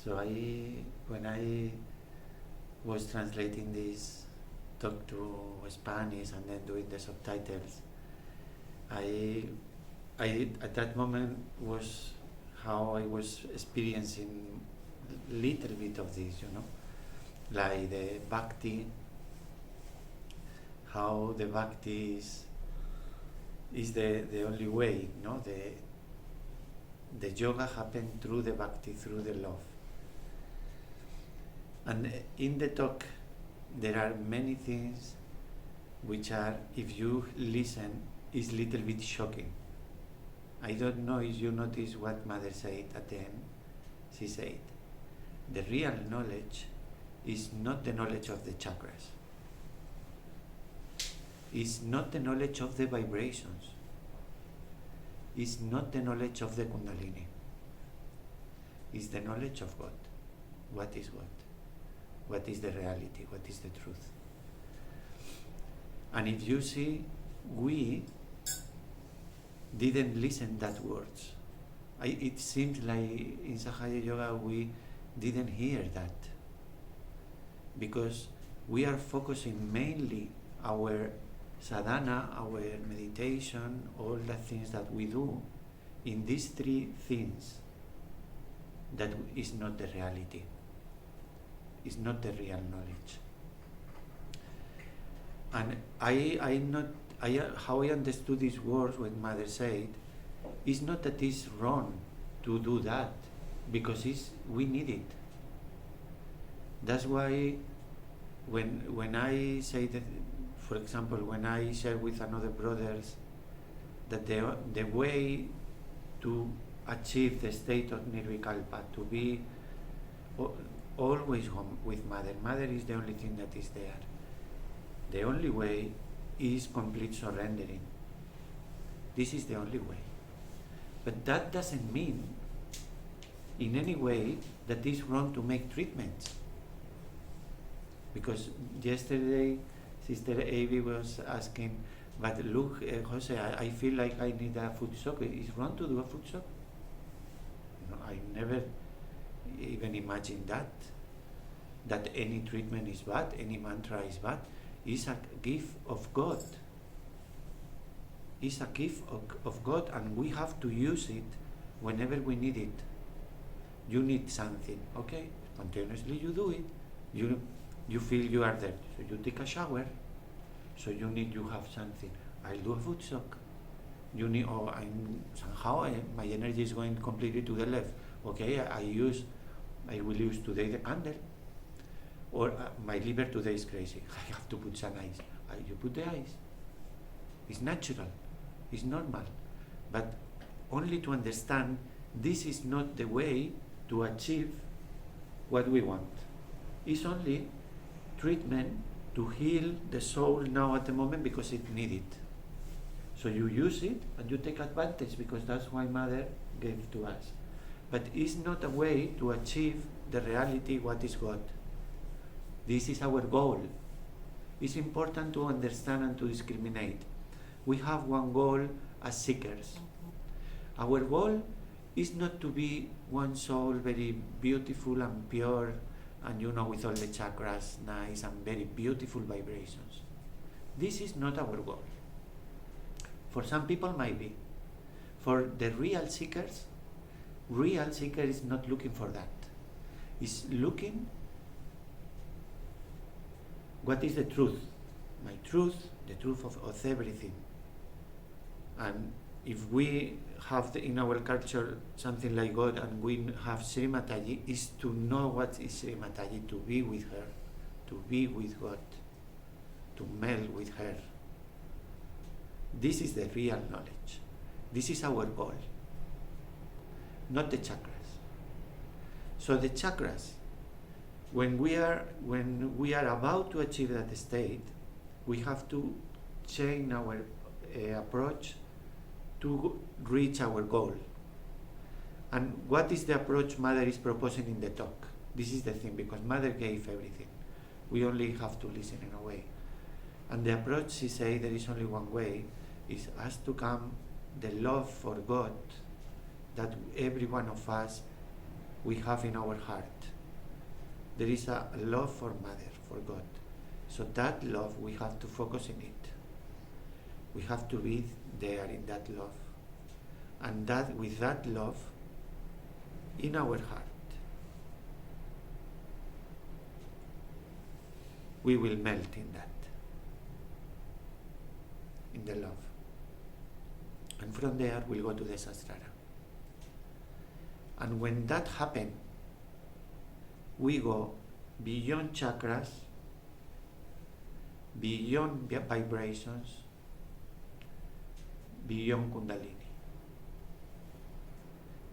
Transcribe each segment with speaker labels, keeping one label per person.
Speaker 1: So when I was translating this talk to Spanish and then doing the subtitles, I at that moment was how I was experiencing little bit of this, like the bhakti, how the bhakti is the only way, the yoga happened through the bhakti, through the love. And in the talk, there are many things which are, if you listen, is little bit shocking. I don't know if you notice what Mother said at the end. She said, the real knowledge is not the knowledge of the chakras. It's not the knowledge of the vibrations. It's not the knowledge of the Kundalini. It's the knowledge of God. What is God? What is the reality? What is the truth? And if you see, we didn't listen that words. It seems like in Sahaya Yoga we didn't hear that, because we are focusing mainly our sadhana, our meditation, all the things that we do in these three things that is not the reality, is not the real knowledge. And how I understood these words when Mother said, it's not that it's wrong to do that, because we need it. That's why when I say that, for example, when I share with another brothers that the way to achieve the state of Nirvikalpa, to be always home with Mother. Mother is the only thing that is there. The only way is complete surrendering. This is the only way. But that doesn't mean in any way that it's wrong to make treatments. Because yesterday Sister Avi was asking, but look, Jose, I feel like I need a foot shock. Is wrong to do a foot shock? No, I never even imagined that any treatment is bad, any mantra is bad. It's a gift of God. It's a gift of God, and we have to use it whenever we need it. You need something, okay? Continuously you do it. You feel you are there, so you take a shower. So you have something. I'll do a foot shock. You need, my energy is going completely to the left. Okay, I will use today the candle. Or my liver today is crazy. I have to put some ice. You put the ice. It's natural. It's normal. But only to understand this is not the way to achieve what we want. It's only treatment to heal the soul now at the moment because it needs it. So you use it and you take advantage, because that's why Mother gave to us. But it's not a way to achieve the reality, what is God. This is our goal. It's important to understand and to discriminate. We have one goal as seekers. Our goal is not to be one soul very beautiful and pure and with all the chakras nice and very beautiful vibrations. This is not our goal. For some people might be. For the real seeker is not looking for that. Is looking what is the truth. My truth, the truth of everything. And if we have in our culture something like God and we have Sri Mataji, is to know what is Sri Mataji, to be with her, to be with God, to meld with her. This is the real knowledge. This is our goal, not the chakras. So the chakras, when we are about to achieve that state, we have to change our approach to reach our goal. And what is the approach Mother is proposing in the talk? This is the thing, because Mother gave everything. We only have to listen in a way. And the approach, she said, there is only one way, is us to come the love for God that every one of us we have in our heart. There is a love for Mother, for God. So that love, we have to focus in it. We have to be there in that love. And that with that love in our heart, we will melt in that, in the love. And from there, we'll go to the Sahasrara. And when that happens, we go beyond chakras, beyond vibrations, beyond Kundalini.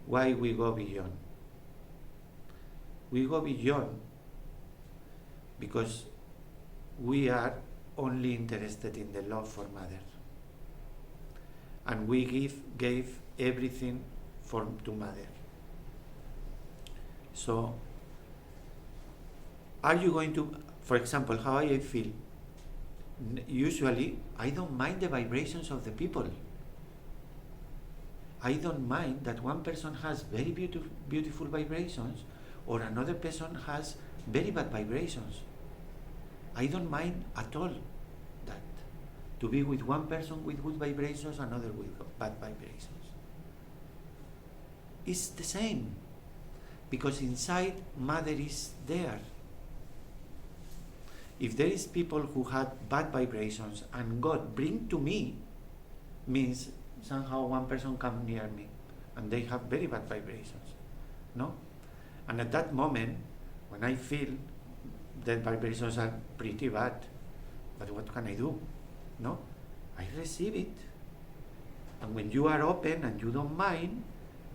Speaker 1: Why we go beyond? We go beyond because we are only interested in the love for Mother. And we gave everything to Mother. So, are you going to, for example, how I feel? Usually, I don't mind the vibrations of the people. I don't mind that one person has very beautiful vibrations or another person has very bad vibrations. I don't mind at all that. To be with one person with good vibrations, another with bad vibrations. It's the same. Because inside, Mother is there. If there is people who had bad vibrations and God bring to me, means somehow one person come near me and they have very bad vibrations. No? And at that moment, when I feel that vibrations are pretty bad, but what can I do? No? I receive it. And when you are open and you don't mind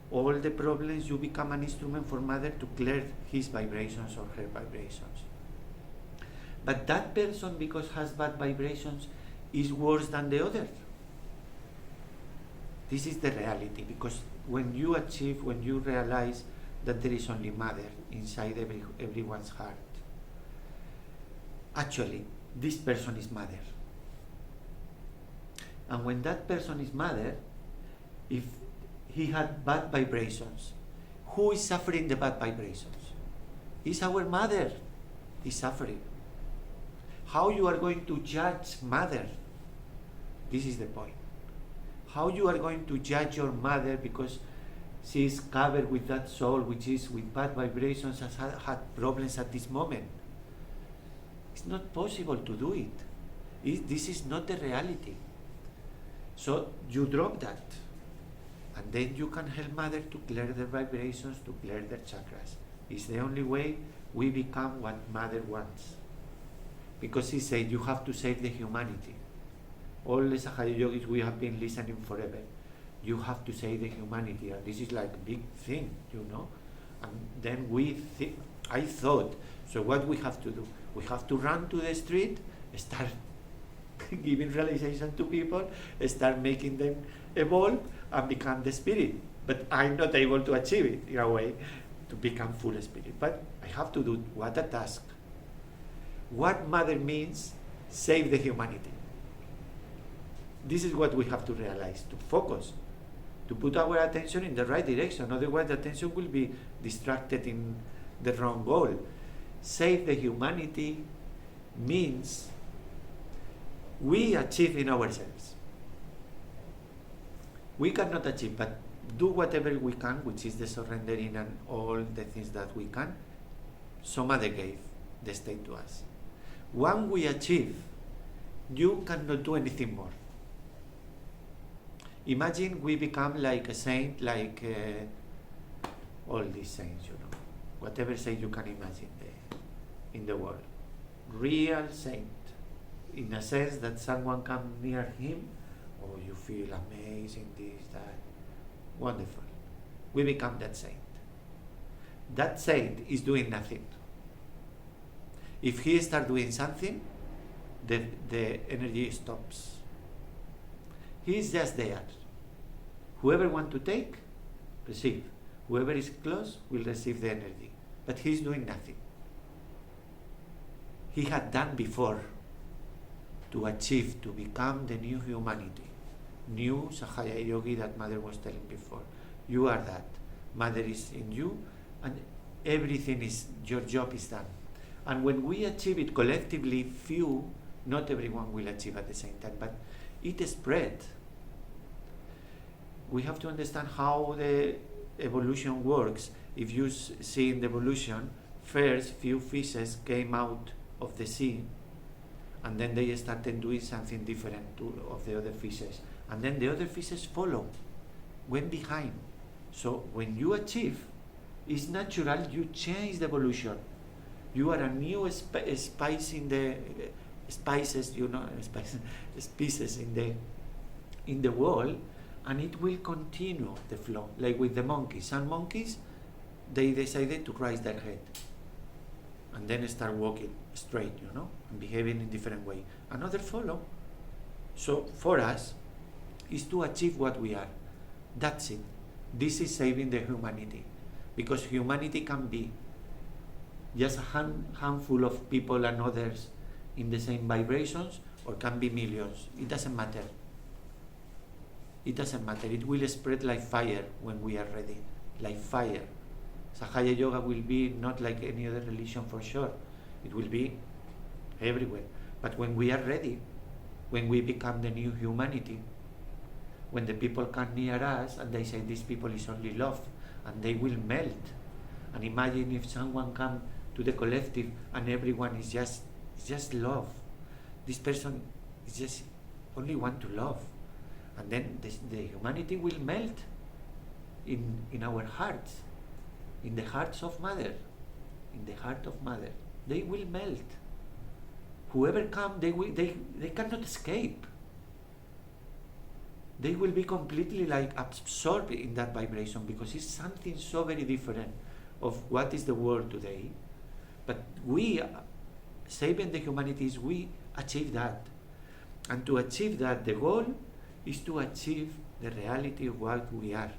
Speaker 1: all the problems, you become an instrument for Mother to clear his vibrations or her vibrations. But that person, because has bad vibrations, is worse than the other. This is the reality, because when you achieve, when you realize that there is only Mother inside everyone's heart, actually, this person is Mother. And when that person is Mother, if he had bad vibrations, who is suffering the bad vibrations? It's our Mother is suffering. How you are going to judge Mother? This is the point. How you are going to judge your Mother because she is covered with that soul which is with bad vibrations, has had problems at this moment? It's not possible to do it. This is not the reality. So you drop that. And then you can help Mother to clear their vibrations, to clear their chakras. It's the only way we become what Mother wants. Because he said you have to save the humanity. All the Sahaja yogis we have been listening forever. You have to save the humanity, and this is like a big thing, you know. And then I thought, so what we have to do? We have to run to the street, start giving realization to people, start making them evolve and become the spirit. But I'm not able to achieve it in a way to become full spirit. But I have to do what a task. What Mother means, save the humanity. This is what we have to realize, to focus, to put our attention in the right direction. Otherwise, the attention will be distracted in the wrong goal. Save the humanity means we achieve in ourselves. We cannot achieve, but do whatever we can, which is the surrendering and all the things that we can. So Mother gave the state to us. When we achieve, you cannot do anything more. Imagine we become like a saint, like all these saints, you know, whatever saint you can imagine in the world. Real saint, in a sense that someone come near him, oh, you feel amazing, this, that, wonderful. We become that saint. That saint is doing nothing. If he starts doing something, the energy stops. He is just there. Whoever wants to take, receive. Whoever is close will receive the energy. But he is doing nothing. He had done before to achieve, to become the new humanity. New Sahaja Yogi that Mother was telling before. You are that. Mother is in you, and everything is, your job is done. And when we achieve it collectively, few, not everyone will achieve at the same time, but it spread. We have to understand how the evolution works. If you see in the evolution, first few fishes came out of the sea, and then they started doing something different of the other fishes, and then the other fishes follow, went behind. So when you achieve, it's natural, you change the evolution. You are a new spice in the spices, species in the world, and it will continue the flow. Like with the monkeys. Some monkeys, they decided to raise their head and then start walking straight, and behaving in different way. Another follow. So for us, is to achieve what we are. That's it. This is saving the humanity, because humanity can be just a handful of people and others in the same vibrations, or can be millions. It doesn't matter. It doesn't matter. It will spread like fire when we are ready. Like fire. Sahaya Yoga will be not like any other religion for sure. It will be everywhere. But when we are ready, when we become the new humanity, when the people come near us and they say these people is only love, and they will melt. And imagine if someone come to the collective and everyone is just love. This person is just only want to love. And then the humanity will melt in our hearts, in the hearts of Mother, in the heart of Mother. They will melt. Whoever come, they cannot escape. They will be completely like absorbed in that vibration, because it's something so very different of what is the world today. But we, saving the humanities, we achieve that. And to achieve that, the goal is to achieve the reality of what we are,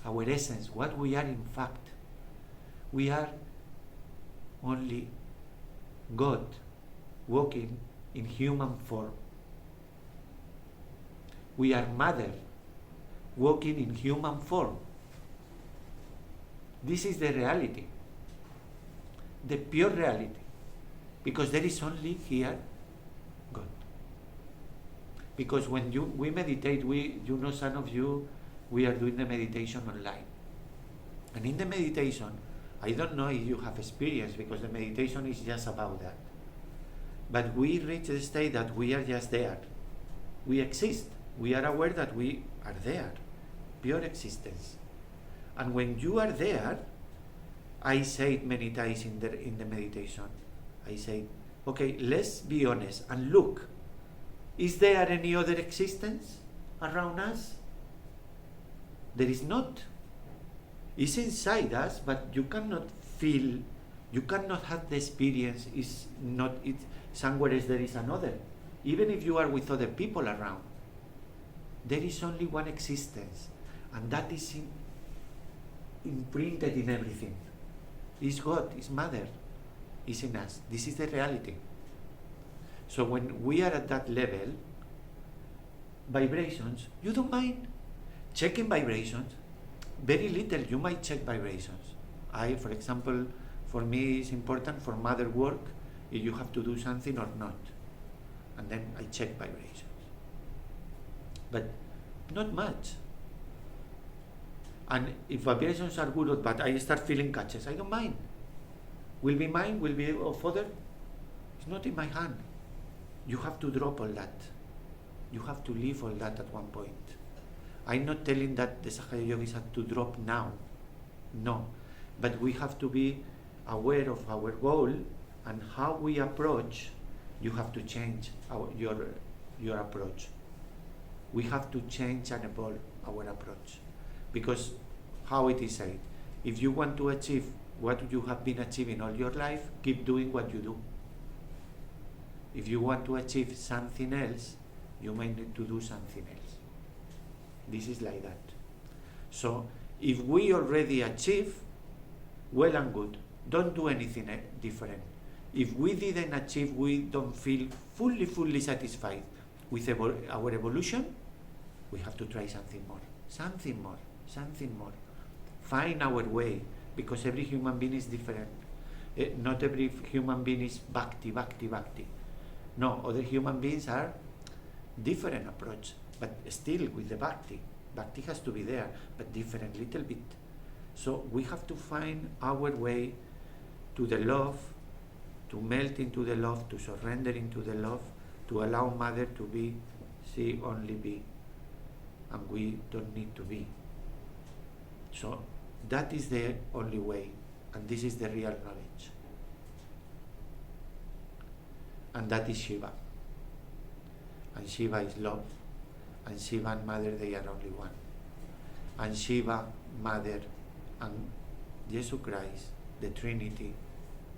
Speaker 1: our essence, what we are in fact. We are only God walking in human form. We are Mother walking in human form. This is the reality, the pure reality, because there is only here God. Because when we meditate, some of you, we are doing the meditation online. And in the meditation, I don't know if you have experience, because the meditation is just about that. But we reach the state that we are just there. We exist. We are aware that we are there. Pure existence. And when you are there, I say it many times in the meditation. I say, okay, let's be honest and look. Is there any other existence around us? There is not. It's inside us, but you cannot feel, you cannot have the experience. Somewhere else there is another. Even if you are with other people around, there is only one existence, and that is imprinted in everything. It's God, it's Mother, it's in us. This is the reality. So when we are at that level, vibrations, you don't mind checking vibrations. Very little, you might check vibrations. For example, for me it's important for Mother work, if you have to do something or not. And then I check vibrations. But not much. And if vibrations are good, but I start feeling catches, I don't mind. Will be mine, will be of other. It's not in my hand. You have to drop all that. You have to leave all that at one point. I'm not telling that the Sahaya Yogis have to drop now. No. But we have to be aware of our goal and how we approach. You have to change your approach. We have to change and evolve our approach. Because how it is said, if you want to achieve what you have been achieving all your life, keep doing what you do. If you want to achieve something else, you might need to do something else. This is like that. So if we already achieve, well and good. Don't do anything different. If we didn't achieve, we don't feel fully satisfied with our evolution, we have to try something more. Find our way. because every human being is different. Not every human being is bhakti, bhakti, bhakti. No, other human beings are different approach, but still with the bhakti. Bhakti has to be there, but different little bit. So we have to find our way to the love, to melt into the love, to surrender into the love, to allow Mother to be, she only be, and we don't need to be. So that is the only way, and this is the real knowledge. And that is Shiva. And Shiva is love, and Shiva and Mother, they are only one. And Shiva, Mother, and Jesus Christ, the Trinity,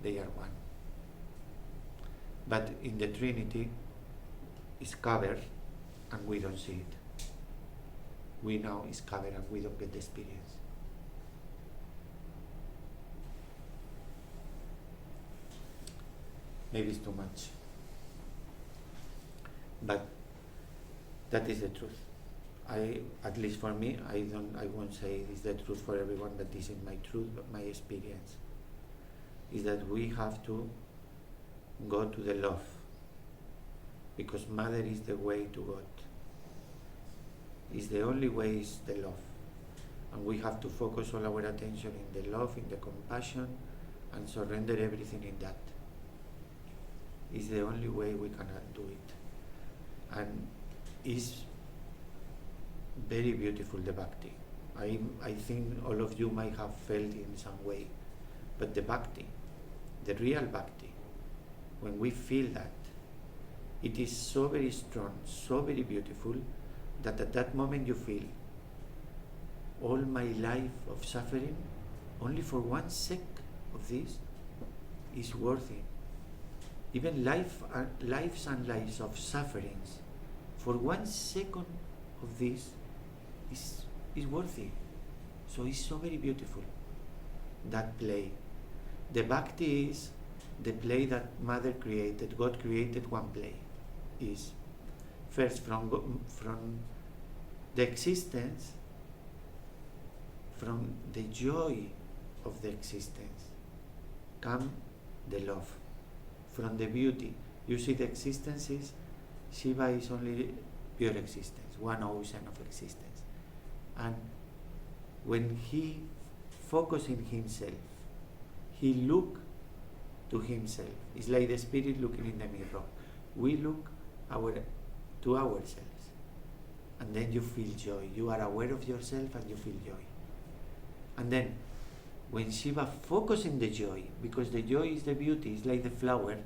Speaker 1: they are one. But in the Trinity, it's covered, and we don't see it. We know it's covered, and we don't get the experience. Maybe it's too much, but that is the truth. At least for me, I won't say it's the truth for everyone, that this is my truth, but my experience is that we have to go to the love, because Mother is the way to God. Is the only way is the love, and we have to focus all our attention in the love, in the compassion, and surrender everything in that. Is the only way we can do it, and is very beautiful, the bhakti. I think all of you might have felt in some way, but the bhakti, the real bhakti, when we feel that, it is so very strong, so very beautiful, that at that moment you feel, all my life of suffering, only for 1 sec of this, is worth it. Even lives and lives of sufferings, for 1 second of this, is worthy. So it's so very beautiful, that play. The bhakti is the play that Mother created. God created one play. Is first from the existence, from the joy of the existence, come the love. From the beauty, you see, the existence is, Shiva is only pure existence, one ocean of existence. And when he focuses in himself, he look to himself. It's like the spirit looking in the mirror. We look to ourselves, and then you feel joy. You are aware of yourself and you feel joy. And then when Shiva focuses in the joy, because the joy is the beauty, it's like the flower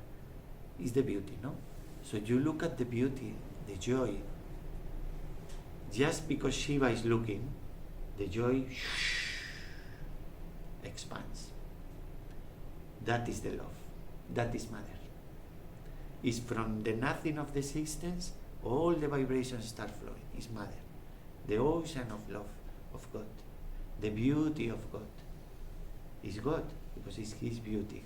Speaker 1: is the beauty, no? So you look at the beauty, the joy, just because Shiva is looking, the joy expands. That is the love. That is Mother. Is from the nothing of the existence, all the vibrations start flowing. Is Mother. The ocean of love of God. The beauty of God is God, because it's His beauty.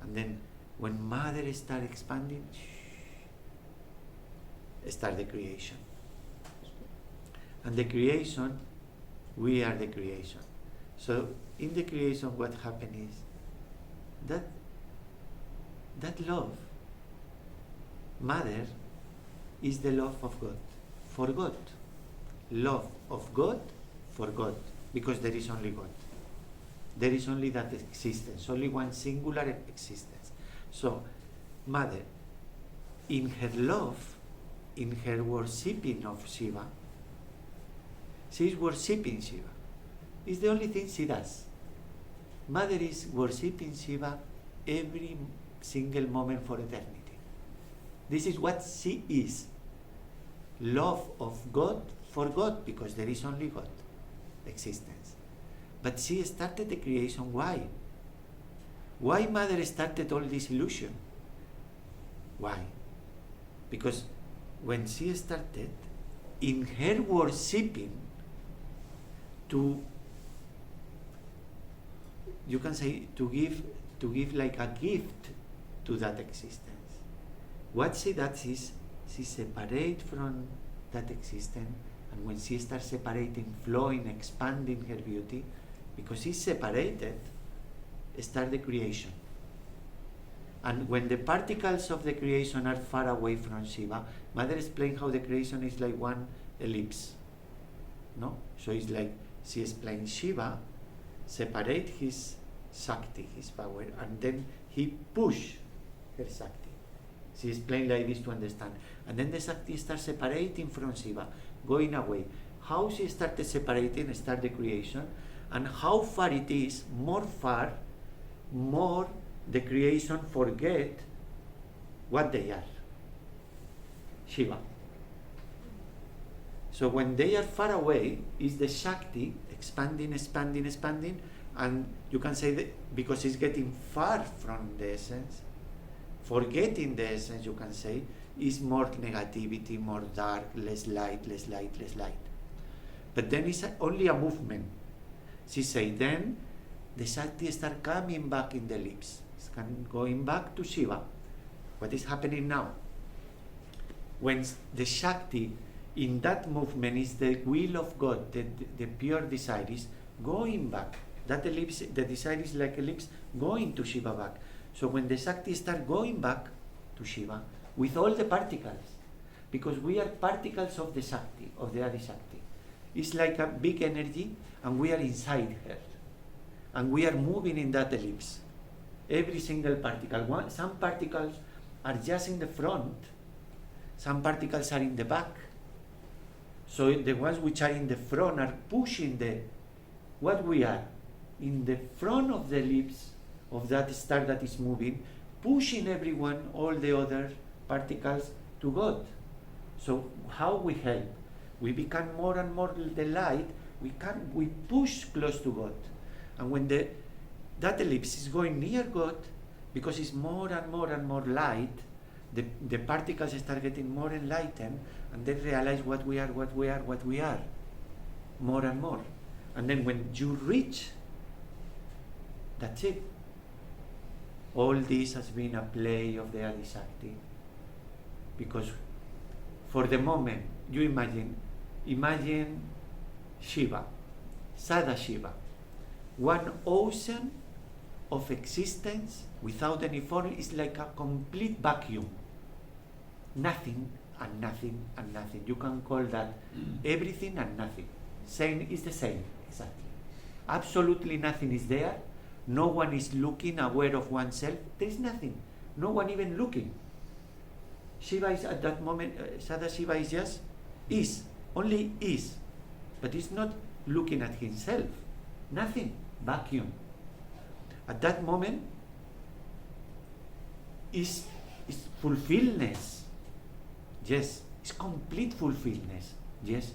Speaker 1: And then when Mother starts expanding, start the creation. And the creation, we are the creation. So in the creation, what happened is that love, Mother, is the love of God for God. Love of God for God, because there is only God. There is only that existence, only one singular existence. So Mother, in her love, in her worshipping of Shiva, she is worshipping Shiva. It's the only thing she does. Mother is worshipping Shiva every single moment for eternity. This is what she is. Love of God for God, because there is only God existence. But she started the creation. Why? Why Mother started all this illusion? Why? Because when she started, in her worshipping, you can say, to give like a gift to that existence. What she does is, she separates from that existence, and when she starts separating, flowing, expanding her beauty, because she's separated, start the creation. And when the particles of the creation are far away from Shiva, Mother explained how the creation is like one ellipse. No? So it's like, she explained Shiva separate his Shakti, his power, and then he push her Shakti. She explained like this to understand. And then the Shakti starts separating from Shiva, going away. How she started separating, start the creation, and how far it is, more far, more the creation forget what they are. Shiva. So when they are far away, is the Shakti expanding, expanding, expanding, and you can say that because it's getting far from the essence, forgetting the essence, you can say, is more negativity, more dark, less light, less light, less light. But then it's only a movement. She say, then the Shakti start coming back in the lips, going back to Shiva. What is happening now? When the Shakti in that movement is the will of God, the pure desire is going back. That ellipse, the desire is like ellipse going to Shiva back. So when the Shakti start going back to Shiva with all the particles, because we are particles of the Shakti, of the Adi Shakti. It's like a big energy and we are inside her. And we are moving in that ellipse. Every single particle. Some particles are just in the front, some particles are in the back. So the ones which are in the front are pushing what we are in the front of the ellipse of that star that is moving, pushing everyone, all the other particles to God. So how we help? We become more and more the light. We push close to God, and when that ellipse is going near God, because it's more and more and more light, the particles start getting more enlightened, and they realize what we are, more and more. And then when you reach, that's it. All this has been a play of the Adi Shakti. Because for the moment, you imagine Shiva, Sada Shiva, one ocean of existence without any form is like a complete vacuum. Nothing and nothing and nothing. You can call that everything and nothing. Same is the same, exactly. Absolutely nothing is there. No one is looking, aware of oneself. There is nothing. No one even looking. Shiva is at that moment, Sada Shiva is just is, only is. But he's not looking at himself. Nothing. Vacuum. At that moment is fulfillness. Yes, it's complete fulfillness. Yes.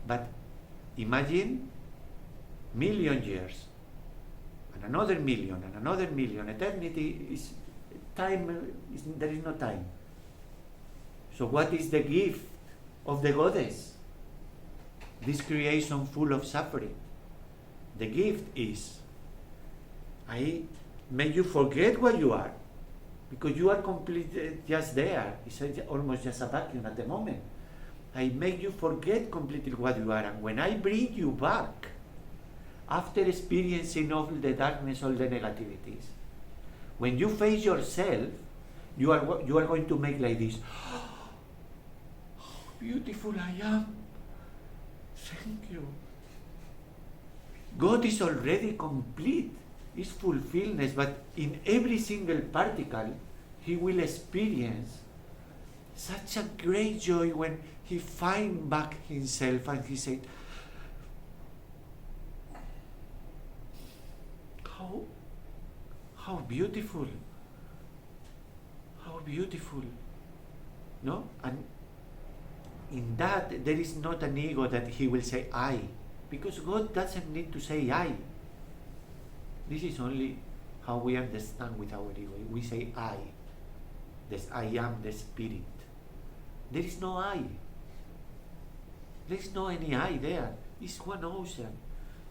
Speaker 1: But imagine million years, and another million, and another million. Eternity is time, there is no time. So what is the gift of the goddess? This creation full of suffering. The gift is, I make you forget what you are, because you are completely just there. It's almost just a vacuum at the moment. I make you forget completely what you are, and when I bring you back, after experiencing all the darkness, all the negativities, when you face yourself, you are going to make like this. How beautiful I am. Thank you. God is already complete. It's fulfillment, but in every single particle, he will experience such a great joy when he finds back himself and he said, how beautiful, how beautiful, no? And in that, there is not an ego that he will say I, because God doesn't need to say I. This is only how we understand with our ego. We say I. This I am the spirit. There is no I. There is no any I there. It's one ocean.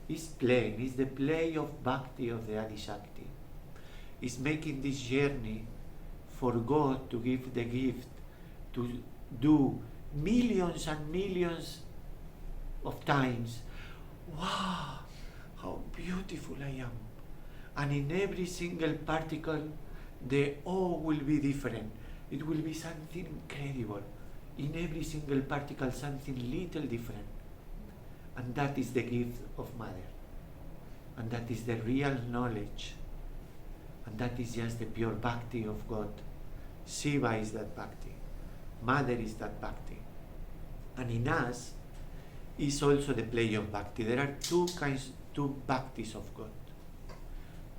Speaker 1: It's plain. It's the play of bhakti of the Adi Shakti. It's making this journey for God to give the gift, to do millions and millions of times. Wow, how beautiful I am. And in every single particle, the O will be different. It will be something incredible. In every single particle, something little different. And that is the gift of Mother. And that is the real knowledge. And that is just the pure bhakti of God. Shiva is that bhakti. Mother is that bhakti. And in us is also the play of bhakti. There are two bhaktis of God.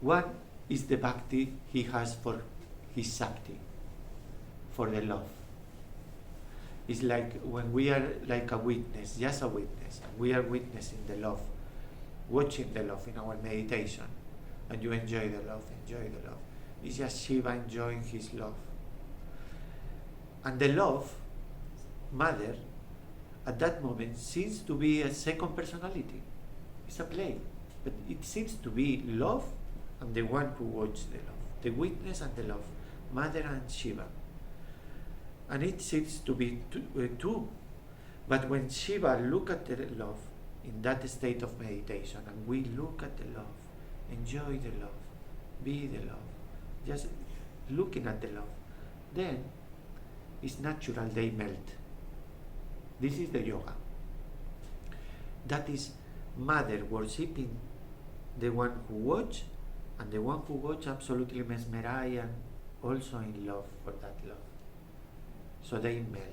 Speaker 1: One is the bhakti he has for his Shakti, for the love. It's like when we are like a witness, just a witness, and we are witnessing the love, watching the love in our meditation, and you enjoy the love. It's just Shiva enjoying his love. And the love, Mother, at that moment seems to be a second personality. It's a play, but it seems to be love and the one who watches the love, the witness and the love, Mother and Shiva. And it seems to be two. But when Shiva look at the love in that state of meditation, and we look at the love, enjoy the love, be the love, just looking at the love, then it's natural they melt. This is the yoga. That is Mother worshipping the one who watch, and the one who watch absolutely mesmerized and also in love for that love. So they melt.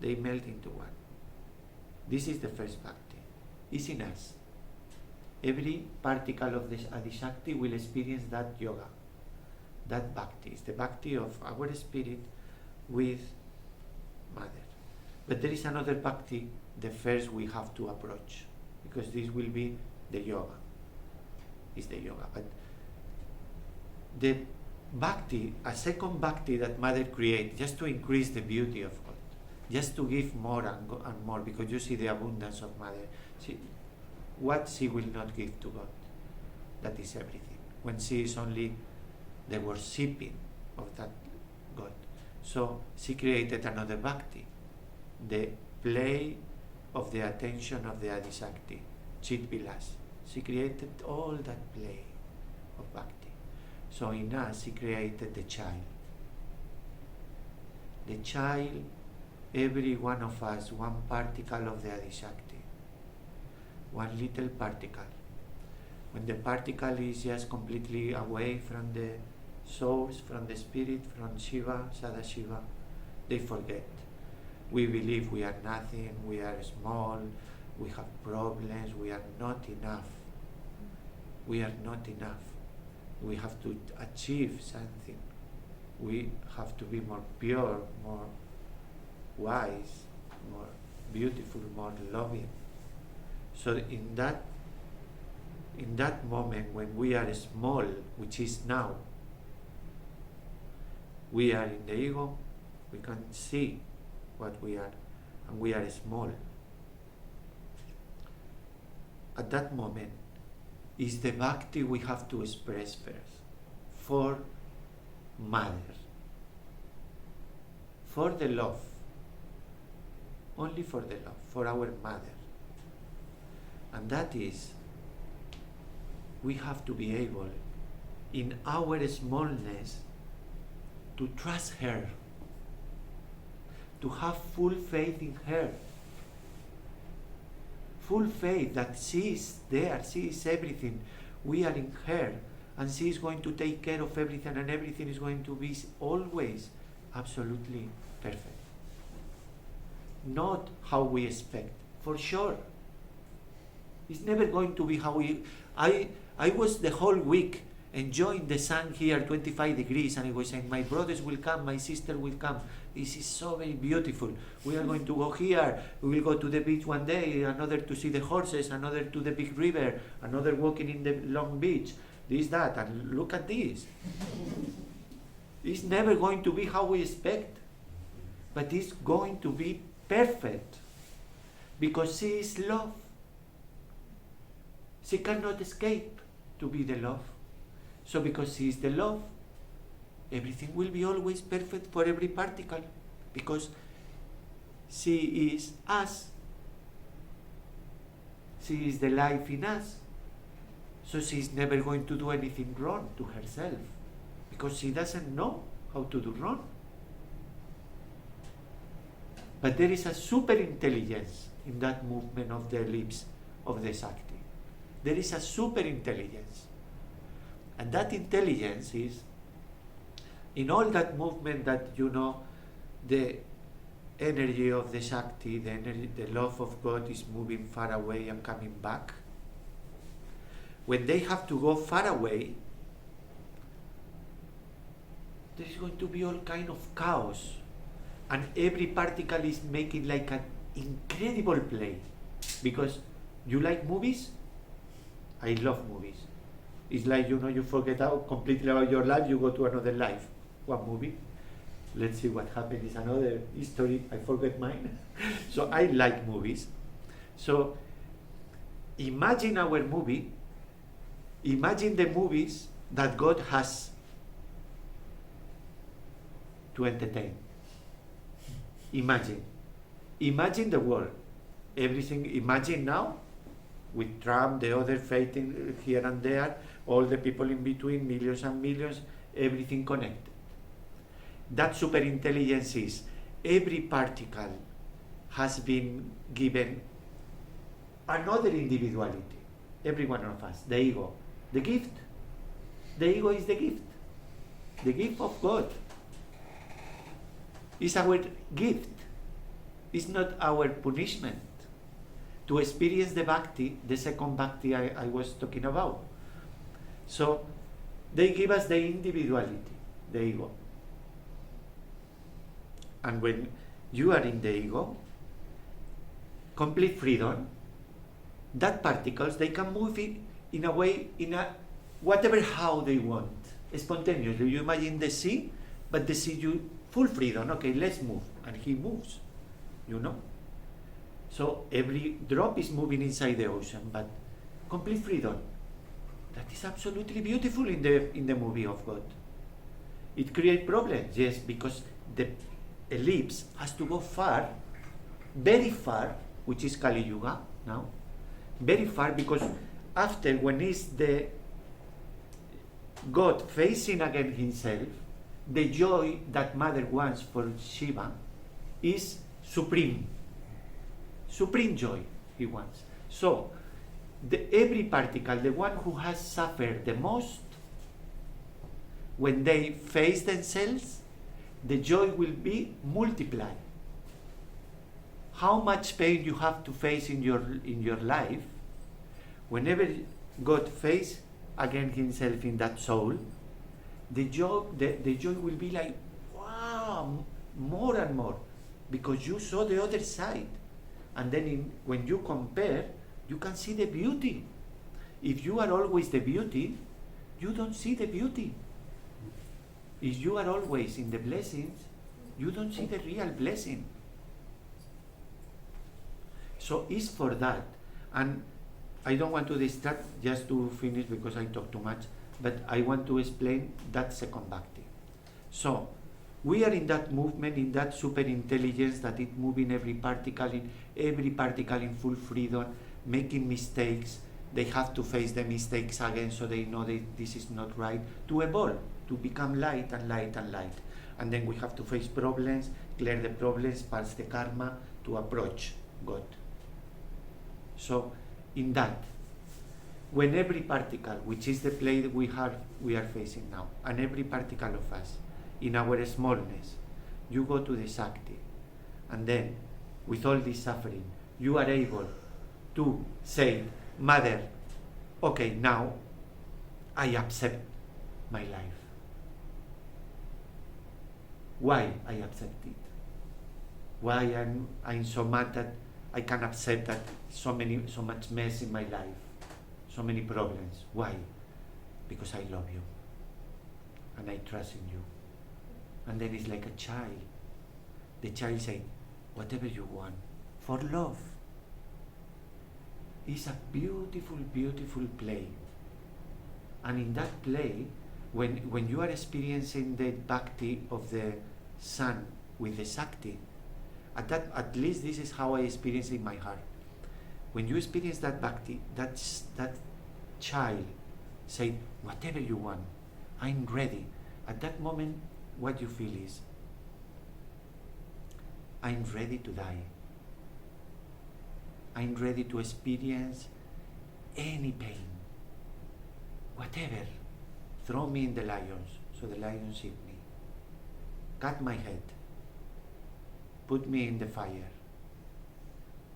Speaker 1: They melt into one. This is the first bhakti. It's in us. Every particle of this Adishakti will experience that yoga. That bhakti is the bhakti of our spirit with Mother. But there is another bhakti, the first we have to approach, because this will be the yoga. It's the yoga. But the bhakti, a second bhakti that Mother creates just to increase the beauty of God, just to give more and more, because you see the abundance of Mother. What she will not give to God? That is everything. When she is only the worshipping of that God. So she created another bhakti, the play of the attention of the Adishakti, Chit Vilas. She created all that play of bhakti. So in us, she created the child. The child, every one of us, one particle of the Adishakti, one little particle. When the particle is just completely away from the source, from the spirit, from Shiva, Sadashiva, they forget. We believe we are nothing, we are small, we have problems, we are not enough. We are not enough. We have to achieve something. We have to be more pure, more wise, more beautiful, more loving. So in that moment when we are small, which is now, we are in the ego, we can see what we are, and we are small. At that moment is the bhakti we have to express first for Mother, for the love, only for the love, for our Mother. And that is, we have to be able, in our smallness, to trust her, to have full faith in her, full faith that she is there, she is everything, we are in her, and she is going to take care of everything, and everything is going to be always absolutely perfect. Not how we expect, for sure. It's never going to be how we... I was the whole week enjoying the sun here, 25 degrees, and I was saying, my brothers will come, my sister will come. This is so very beautiful. We are going to go here. We will go to the beach one day, another to see the horses, another to the big river, another walking in the long beach. This, that, and look at this. It's never going to be how we expect, but it's going to be perfect, because she is love. She cannot escape to be the love. So because she is the love, everything will be always perfect for every particle, because she is us. She is the life in us. So she's never going to do anything wrong to herself, because she doesn't know how to do wrong. But there is a super intelligence in that movement of the lips of the Shakti. There is a super intelligence. And that intelligence is, in all that movement that, you know, the energy of the Shakti, the energy, the love of God is moving far away and coming back. When they have to go far away, there is going to be all kind of chaos. And every particle is making like an incredible play. Because you like movies? I love movies. It's like, you know, you forget out completely about your life, you go to another life. One movie. Let's see what happened. Is another history. I forget mine. So I like movies. So imagine our movie. Imagine the movies that God has to entertain. Imagine the world, everything. Imagine now, with Trump, the other fighting here and there, all the people in between, millions and millions, everything connected. That super intelligence is, every particle has been given another individuality. Every one of us, the ego, the gift. The ego is the gift of God. It's our gift. It's not our punishment. To experience the bhakti, the second bhakti I was talking about. So they give us the individuality, the ego. And when you are in the ego, complete freedom, that particles, they can move it in a way, in a whatever how they want, spontaneously. You imagine the sea, but the sea, you full freedom. Okay, let's move, and he moves, you know. So every drop is moving inside the ocean, but complete freedom. That is absolutely beautiful in the movie of God. It creates problems, yes, because the ellipse has to go far, very far, which is Kali Yuga now, very far, because after, when is the God facing again himself, the joy that mother wants for Shiva is supreme joy he wants. So every particle, the one who has suffered the most, when they face themselves, the joy will be multiplied. How much pain you have to face in your life, whenever God faces again himself in that soul, the joy will be like, wow, more and more, because you saw the other side. And then when you compare, you can see the beauty. If you are always the beauty, you don't see the beauty. If you are always in the blessings, you don't see the real blessing. So it's for that. And I don't want to distract, just to finish because I talk too much, but I want to explain that second bhakti. So we are in that movement, in that super intelligence that is moving every particle in full freedom, making mistakes. They have to face the mistakes again, so they know that this is not right, to evolve, to become light and light and light. And then we have to face problems, clear the problems, pass the karma, to approach God. So in that, when every particle, which is the play that we are facing now, and every particle of us, in our smallness, you go to the Shakti, and then with all this suffering, you are able to say, Mother, okay, now I accept my life. Why I accept it? Why I'm so mad that I can accept that so much mess in my life, so many problems? Why? Because I love you, and I trust in you. And then it's like a child. The child saying, whatever you want, for love. It's a beautiful, beautiful play. And in that play, when you are experiencing the bhakti of the son with the Shakti, at least this is how I experience it in my heart. When you experience that bhakti, that child Say whatever you want. I'm ready. At that moment, what you feel is, I'm ready to die. I'm ready to experience any pain. Whatever. Throw me in the lions, so the lions eat me. Cut my head. Put me in the fire.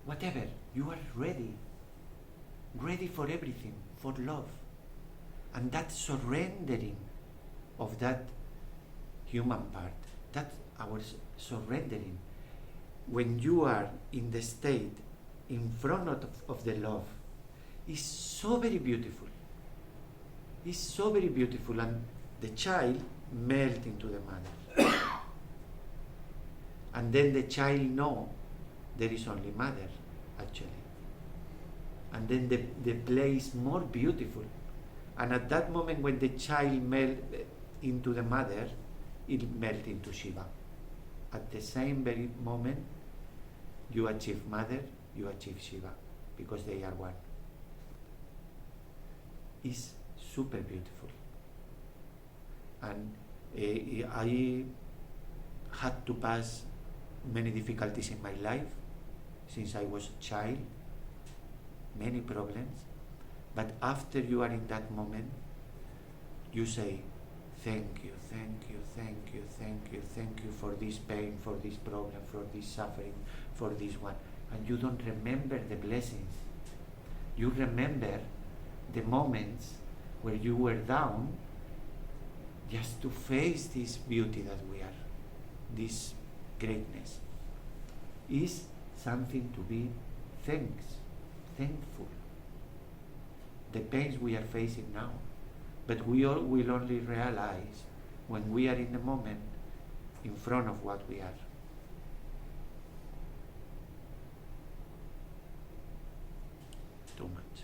Speaker 1: Whatever. You are ready. Ready for everything, for love. And that surrendering of that human part, that's our surrendering. When you are in the state in front of the love, is so very beautiful. It's so very beautiful, and the child melts into the mother. And then the child knows there is only mother, actually. And then the play is more beautiful. And at that moment when the child melts into the mother, it melts into Shiva. At the same very moment, you achieve mother, you achieve Shiva, because they are one. It's super beautiful. And I had to pass many difficulties in my life since I was a child, many problems. But after you are in that moment, you say, thank you, thank you, thank you, thank you, thank you for this pain, for this problem, for this suffering, for this one. And you don't remember the blessings. You remember the moments where you were down, just to face this beauty that we are, this greatness, is something to be thankful. The pains we are facing now, but we all will only realize when we are in the moment in front of what we are. Too much.